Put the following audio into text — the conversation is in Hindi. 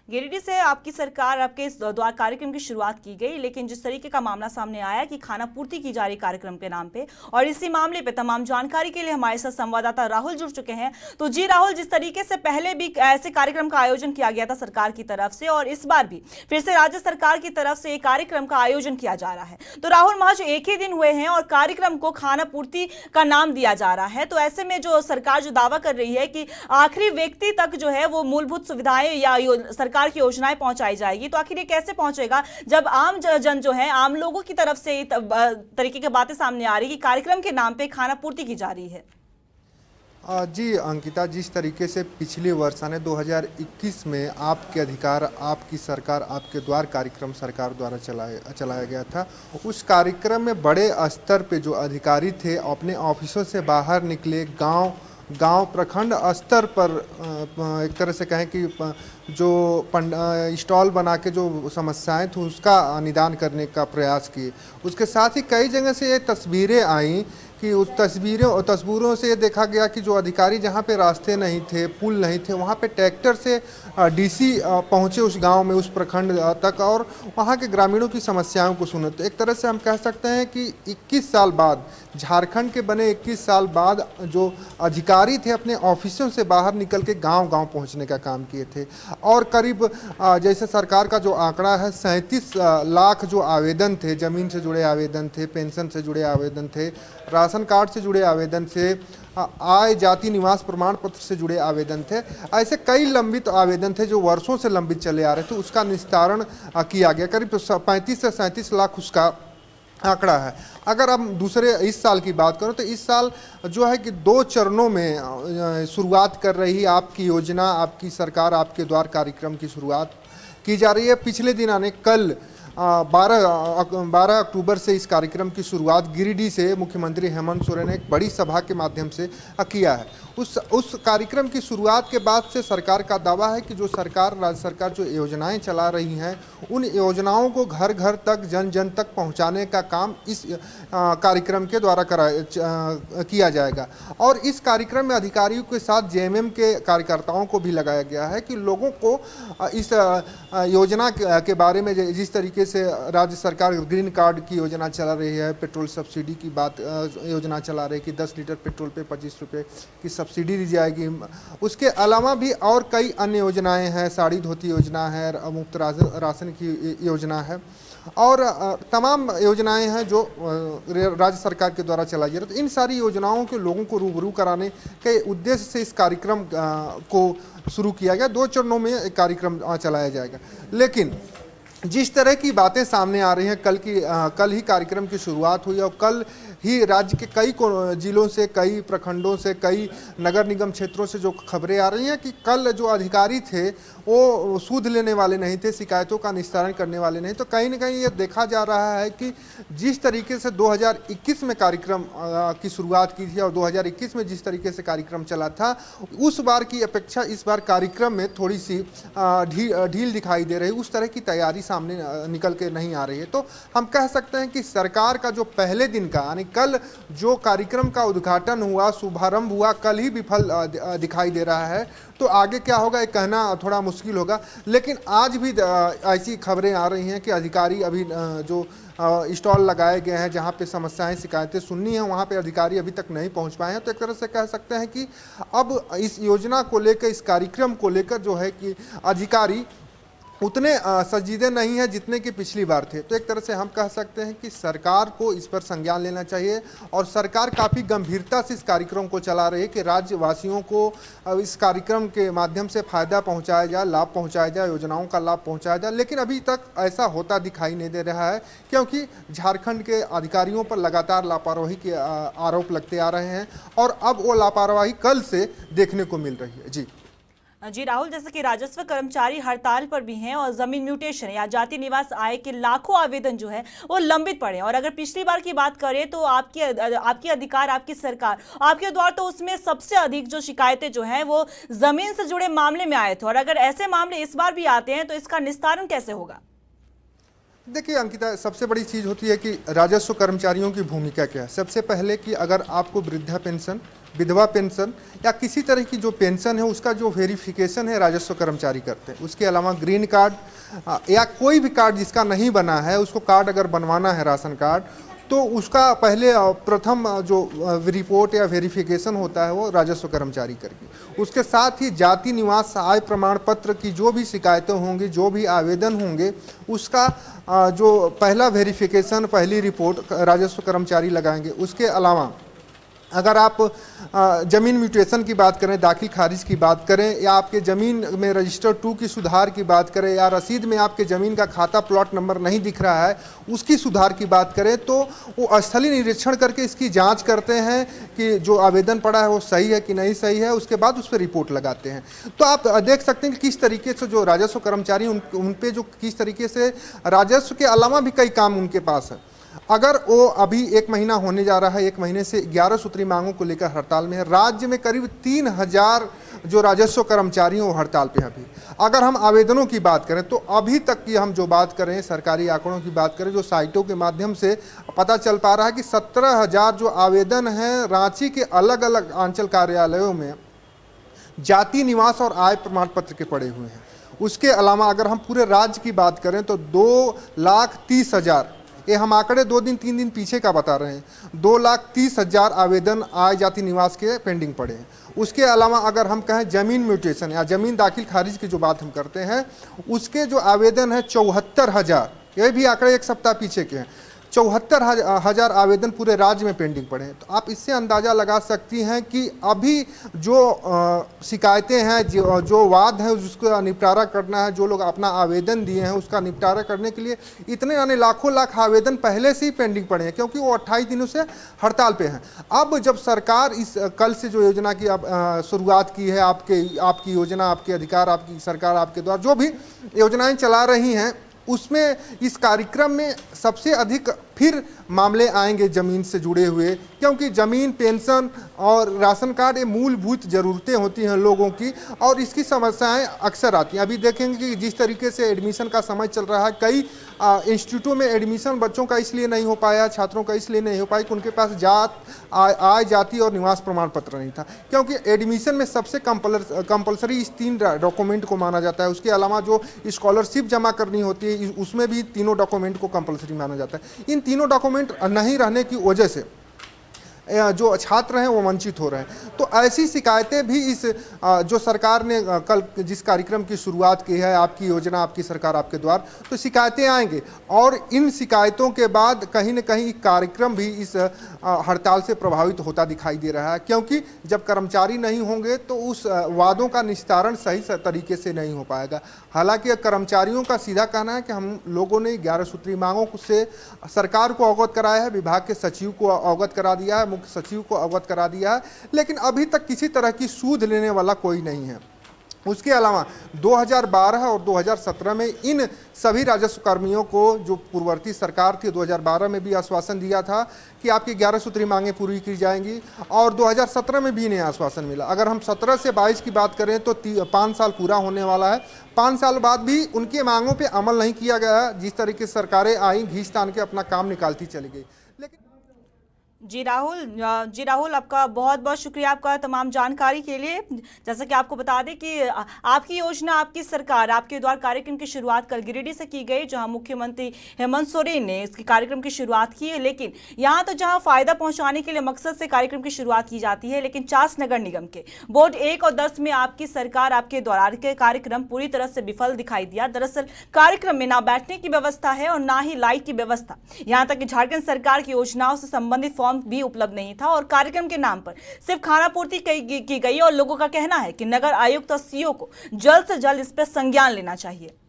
गिरिडीह से आपकी सरकार आपके इस द्वार कार्यक्रम की शुरुआत की गई, लेकिन जिस तरीके का मामला सामने आया कि खाना पूर्ति की जा रही कार्यक्रम के नाम पे, और इसी मामले पे तमाम जानकारी के लिए हमारे साथ संवाददाता राहुल जुड़ चुके हैं। तो जी राहुल, जिस तरीके से पहले भी ऐसे कार्यक्रम का आयोजन किया गया था सरकार की तरफ से, और इस बार भी फिर से राज्य सरकार की तरफ से एक कार्यक्रम का आयोजन किया जा रहा है, तो राहुल महज एक ही दिन हुए हैं और कार्यक्रम को खाना पूर्ति का नाम दिया जा रहा है, तो ऐसे में जो सरकार जो दावा कर रही है कि आखिरी व्यक्ति तक जो है वो मूलभूत सुविधाएं या सरकार की योजनाएं पहुंचाई जाएगी, तो आखिर ये कैसे पहुंचेगा जब आम जन जो है, आम लोगों की तरफ से तरीके की बातें सामने आ रही कि कार्यक्रम के नाम पे खाना पूर्ति की जा रही है। जी अंकिता, जिस तरीके से पिछले वर्ष यानी 2021 में आपके अधिकार आपकी सरकार आपके द्वार कार्यक्रम सरकार द्वारा चलाया गया था, उस कार्यक्रम में बड़े स्तर पे जो अधिकारी थे अपने ऑफिसों से बाहर निकले, गांव प्रखंड स्तर पर एक तरह से कहें कि जो स्टॉल बना के जो समस्याएं थी उसका निदान करने का प्रयास किए। उसके साथ ही कई जगह से ये तस्वीरें आई कि उस तस्वीरों से ये देखा गया कि जो अधिकारी जहाँ पे रास्ते नहीं थे, पुल नहीं थे, वहाँ पे ट्रैक्टर से डीसी पहुँचे उस गांव में, उस प्रखंड तक, और वहाँ के ग्रामीणों की समस्याओं को सुने। तो एक तरह से हम कह सकते हैं कि 21 साल बाद, झारखंड के बने 21 साल बाद जो अधिकारी थे अपने ऑफिसों से बाहर निकल के गांव-गांव पहुंचने का काम किए थे। और करीब जैसे सरकार का जो आंकड़ा है 37 लाख जो आवेदन थे, ज़मीन से जुड़े आवेदन थे, पेंशन से जुड़े आवेदन थे, राशन कार्ड से जुड़े आवेदन थे, आय जाति निवास प्रमाण पत्र से जुड़े आवेदन थे, ऐसे कई लंबित आवेदन थे जो वर्षों से लंबित चले आ रहे थे, उसका निस्तारण किया गया। करीब 35 से 37 लाख उसका आंकड़ा है। अगर हम दूसरे इस साल की बात करें तो इस साल जो है कि 2 चरणों में शुरुआत कर रही आपकी योजना, आपकी सरकार आपके द्वार कार्यक्रम की शुरुआत की जा रही है। पिछले दिन आने कल 12 अक्टूबर से इस कार्यक्रम की शुरुआत गिरिडीह से मुख्यमंत्री हेमंत सोरेन ने एक बड़ी सभा के माध्यम से किया है। उस कार्यक्रम की शुरुआत के बाद से सरकार का दावा है कि जो राज्य सरकार जो योजनाएं चला रही हैं, उन योजनाओं को घर घर तक, जन जन तक पहुंचाने का काम इस कार्यक्रम के द्वारा किया जाएगा। और इस कार्यक्रम में अधिकारियों के साथ जेएमएम के कार्यकर्ताओं को भी लगाया गया है कि लोगों को इस योजना के बारे में, जिस तरीके से राज्य सरकार ग्रीन कार्ड की योजना चला रही है, पेट्रोल सब्सिडी की बात योजना चला रही है कि 10 लीटर पेट्रोल पे 25 रुपये की सब्सिडी दी जाएगी। उसके अलावा भी और कई अन्य योजनाएं हैं, साड़ी धोती योजना है, मुफ्त राशन की योजना है, और तमाम योजनाएं हैं जो राज्य सरकार के द्वारा चलाई जा रही है। तो इन सारी योजनाओं के लोगों को रूबरू कराने के उद्देश्य से इस कार्यक्रम को शुरू किया गया। 2 चरणों में एक कार्यक्रम चलाया जाएगा। लेकिन जिस तरह की बातें सामने आ रही हैं, कल ही कार्यक्रम की शुरुआत हुई और कल ही राज्य के कई जिलों से, कई प्रखंडों से, कई नगर निगम क्षेत्रों से जो खबरें आ रही हैं कि कल जो अधिकारी थे वो सूद लेने वाले नहीं थे, शिकायतों का निस्तारण करने वाले नहीं। तो कहीं ना कहीं ये देखा जा रहा है कि जिस तरीके से 2021 में कार्यक्रम की शुरुआत की थी और 2021 में जिस तरीके से कार्यक्रम चला था, उस बार की अपेक्षा इस बार कार्यक्रम में थोड़ी सी ढील दिखाई दे रही, उस तरह की तैयारी सामने निकल के नहीं आ रही है। तो हम कह सकते हैं कि सरकार का जो पहले दिन का, यानी कल जो कार्यक्रम का उद्घाटन हुआ, शुभारंभ हुआ, कल ही विफल दिखाई दे रहा है। तो आगे क्या होगा ये कहना थोड़ा मुश्किल होगा। लेकिन आज भी ऐसी खबरें आ रही हैं कि अधिकारी अभी जो स्टॉल लगाए गए हैं, जहां पे समस्याएं शिकायतें सुननी है, वहां पे अधिकारी अभी तक नहीं पहुंच पाए हैं। तो एक तरह से कह सकते हैं कि अब इस योजना को लेकर, इस कार्यक्रम को लेकर जो है कि अधिकारी उतने संजीदे नहीं है जितने कि पिछली बार थे। तो एक तरह से हम कह सकते हैं कि सरकार को इस पर संज्ञान लेना चाहिए और सरकार काफ़ी गंभीरता से इस कार्यक्रम को चला रही है कि राज्यवासियों को इस कार्यक्रम के माध्यम से फ़ायदा पहुंचाया जाए, लाभ पहुंचाया जाए, योजनाओं का लाभ पहुंचाया जाए। लेकिन अभी तक ऐसा होता दिखाई नहीं दे रहा है, क्योंकि झारखंड के अधिकारियों पर लगातार लापरवाही के आरोप लगते आ रहे हैं और अब वो लापरवाही कल से देखने को मिल रही है। जी राहुल, जैसे कि राजस्व कर्मचारी हड़ताल पर भी हैं और जमीन म्यूटेशन या जाति निवास आय के लाखों आवेदन जो है वो लंबित पड़े, और अगर पिछली बार की बात करें तो आपकी अधिकार आपकी सरकार आपके द्वार, तो उसमें सबसे अधिक जो शिकायतें जो हैं वो जमीन से जुड़े मामले में आए थे, और अगर ऐसे मामले इस बार भी आते हैं तो इसका निस्तारण कैसे होगा? देखिए अंकिता, सबसे बड़ी चीज़ होती है कि राजस्व कर्मचारियों की भूमिका क्या है। सबसे पहले कि अगर आपको वृद्धा पेंशन विधवा पेंशन या किसी तरह की जो पेंशन है उसका जो वेरिफिकेशन है राजस्व कर्मचारी करते हैं। उसके अलावा ग्रीन कार्ड या कोई भी कार्ड जिसका नहीं बना है उसको कार्ड अगर बनवाना है राशन कार्ड तो उसका पहले प्रथम जो रिपोर्ट या वेरिफिकेशन होता है वो राजस्व कर्मचारी करेगी। उसके साथ ही जाति निवास आय प्रमाण पत्र की जो भी शिकायतें होंगी, जो भी आवेदन होंगे, उसका जो पहला वेरिफिकेशन, पहली रिपोर्ट राजस्व कर्मचारी लगाएंगे। उसके अलावा अगर आप ज़मीन म्यूटेशन की बात करें, दाखिल खारिज की बात करें, या आपके ज़मीन में रजिस्टर 2 की सुधार की बात करें, या रसीद में आपके ज़मीन का खाता प्लॉट नंबर नहीं दिख रहा है उसकी सुधार की बात करें, तो वो स्थलीय निरीक्षण करके इसकी जांच करते हैं कि जो आवेदन पड़ा है वो सही है कि नहीं सही है। उसके बाद उस पर रिपोर्ट लगाते हैं। तो आप देख सकते हैं कि किस तरीके से जो राजस्व कर्मचारी उन पे जो किस तरीके से राजस्व के अलावा भी कई काम उनके पास है। अगर वो अभी 1 महीना होने जा रहा है, 1 महीने से 11 सूत्री मांगों को लेकर हड़ताल में है। राज्य में करीब 3000 जो राजस्व कर्मचारी हैं वो हड़ताल पे हैं अभी। अगर हम आवेदनों की बात करें तो अभी तक की हम जो बात करें, सरकारी आंकड़ों की बात करें, जो साइटों के माध्यम से पता चल पा रहा है कि 17,000 जो आवेदन हैं रांची के अलग अलग अंचल कार्यालयों में जाति निवास और आय प्रमाण पत्र के पड़े हुए हैं। उसके अलावा अगर हम पूरे राज्य की बात करें तो 2,30,000, ये हम आंकड़े 2 दिन 3 दिन पीछे का बता रहे हैं, 2,30,000 आवेदन आय जाति निवास के पेंडिंग पड़े हैं। उसके अलावा अगर हम कहें जमीन म्यूटेशन या जमीन दाखिल खारिज की जो बात हम करते हैं, उसके जो आवेदन है 74,000, ये भी आंकड़े 1 सप्ताह पीछे के हैं। 74,000 आवेदन पूरे राज्य में पेंडिंग पड़े हैं। तो आप इससे अंदाज़ा लगा सकती हैं कि अभी जो शिकायतें हैं, जो वाद हैं, उसका निपटारा करना है, जो लोग अपना आवेदन दिए हैं उसका निपटारा करने के लिए इतने यानी लाखों लाख आवेदन पहले से ही पेंडिंग पड़े हैं, क्योंकि वो 28 दिनों से हड़ताल पे हैं। अब जब सरकार इस कल से जो योजना की शुरुआत की है, आपकी योजना, आपके अधिकार, आपकी सरकार, आपके द्वारा जो भी योजनाएं चला रही हैं, उसमें इस कार्यक्रम में सबसे अधिक फिर मामले आएंगे ज़मीन से जुड़े हुए, क्योंकि ज़मीन, पेंशन और राशन कार्ड ये मूलभूत ज़रूरतें होती हैं लोगों की, और इसकी समस्याएं अक्सर आती हैं। अभी देखेंगे कि जिस तरीके से एडमिशन का समय चल रहा है, कई इंस्टीट्यूटों में एडमिशन बच्चों का इसलिए नहीं हो पाया, छात्रों का इसलिए नहीं हो पाया कि उनके पास आय, जाति और निवास प्रमाण पत्र नहीं था, क्योंकि एडमिशन में सबसे कंपलसरी इस 3 डॉक्यूमेंट को माना जाता है। उसके अलावा जो स्कॉलरशिप जमा करनी होती है उसमें भी तीनों डॉक्यूमेंट को कंपलसरी माना जाता है। इन तीनों डॉक्यूमेंट नहीं रहने की वजह से जो छात्र हैं वो वंचित हो रहे हैं। तो ऐसी शिकायतें भी इस जो सरकार ने कल जिस कार्यक्रम की शुरुआत की है, आपकी योजना, आपकी सरकार, आपके द्वार, तो शिकायतें आएंगे, और इन शिकायतों के बाद कहीं न कहीं कार्यक्रम भी इस हड़ताल से प्रभावित होता दिखाई दे रहा है, क्योंकि जब कर्मचारी नहीं होंगे तो उस वादों का निस्तारण सही तरीके से नहीं हो पाएगा। हालांकि कर्मचारियों का सीधा कहना है कि हम लोगों ने 11 सूत्री मांगों से सरकार को अवगत कराया है, विभाग के सचिव को अवगत करा दिया है, मुख्य सचिव को अवगत करा दिया है, लेकिन अभी तक किसी तरह की सूद लेने वाला कोई नहीं है। उसके अलावा 2012 और 2017 में इन सभी राजस्व कर्मियों को जो पूर्ववर्ती सरकार थी 2012 में भी आश्वासन दिया था कि आपकी 11 सूत्री मांगें पूरी की जाएंगी, और 2017 में भी इन्हें आश्वासन मिला। अगर हम 17 से 22 की बात करें तो 5 साल पूरा होने वाला है। 5 साल बाद भी उनकी मांगों पर अमल नहीं किया गया। जिस तरीके से सरकारें आई, घींच तान के अपना काम निकालती चली गई। लेकिन जी राहुल, आपका बहुत बहुत शुक्रिया आपका तमाम जानकारी के लिए। जैसा कि आपको बता दें कि आपकी योजना, आपकी सरकार, आपके द्वार कार्यक्रम की शुरुआत कल गिरिडीह से की गई, जहां मुख्यमंत्री हेमंत सोरेन ने इसके कार्यक्रम की शुरुआत की है। लेकिन यहां तो जहां फायदा पहुंचाने के लिए मकसद से कार्यक्रम की शुरुआत की जाती है, लेकिन चास नगर निगम के बोर्ड 1 और 10 में आपकी सरकार, आपके द्वार के कार्यक्रम पूरी तरह से विफल दिखाई दिया। दरअसल कार्यक्रम में ना बैठने की व्यवस्था है और ना ही लाइट की व्यवस्था। यहां तक कि झारखंड सरकार की योजनाओं से संबंधित फॉर्म भी उपलब्ध नहीं था, और कार्यक्रम के नाम पर सिर्फ खाना पूर्ति की गई। और लोगों का कहना है कि नगर आयुक्त और सीओ को जल्द से जल्द इस पर संज्ञान लेना चाहिए।